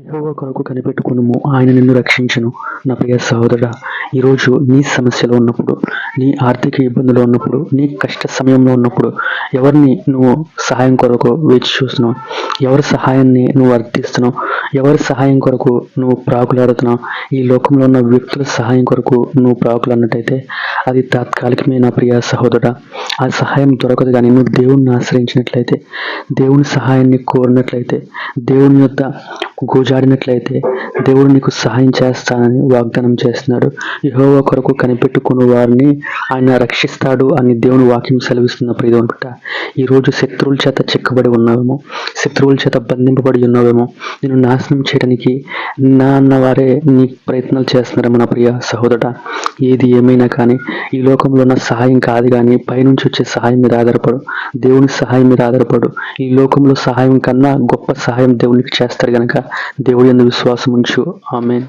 యెహోవా కొరకు కనిపెట్టుకొనుము, ఆయన నిన్ను రక్షించును. నా ప్రియ సహోదరుడా, ఈరోజు నీ సమస్యలో ఉన్నప్పుడు, నీ ఆర్థిక ఇబ్బందులో ఉన్నప్పుడు, నీ కష్ట సమయంలో ఉన్నప్పుడు ఎవరిని నువ్వు సహాయం కొరకు వేచి చూస్తున్నావు? ఎవరి సహాయాన్ని నువ్వు అర్థిస్తున్నావు? ఎవరి సహాయం కొరకు నువ్వు ప్రాకులాడుతున్నావు? ఈ లోకంలో ఉన్న వ్యక్తుల సహాయం కొరకు నువ్వు ప్రాకులాడినట్టయితే అది తాత్కాలికమే నా ప్రియ సహోదరుడా. ఆ సహాయం దొరకదు. కానీ నువ్వు దేవుణ్ణి ఆశ్రయించినట్లయితే, దేవుని సహాయాన్ని కోరినట్లయితే, దేవుని యొద్ద గోజాడినట్లయితే దేవుడు నీకు సహాయం చేస్తానని వాగ్దానం చేస్తున్నాడు. యెహోవా కొరకు కనిపెట్టుకుని వారిని ఆయన రక్షిస్తాడు అని దేవుని వాక్యం సెలవిస్తున్న ప్రియదేవుని బిడ్డ, ఈరోజు శత్రువుల చేత చిక్కబడి ఉన్నావేమో, శత్రువుల చేత బంధింపబడి ఉన్నావేమో, నేను నాశనం చేయడానికి నా అన్న వారే నీ ప్రయత్నాలు చేస్తున్నారేమో. నా ప్రియ సహోదరుడా, ఏది ఏమైనా కానీ ఈ లోకంలో ఉన్న సహాయం కాదు, కానీ పైనుంచి వచ్చే సహాయం మీద ఆధారపడు, దేవుని సహాయం మీద ఆధారపడు. ఈ లోకంలో సహాయం కన్నా గొప్ప సహాయం దేవునికి చేస్తారు గనక దేవుడి యందు విశ్వాసం ఉంచు. ఆమేన్.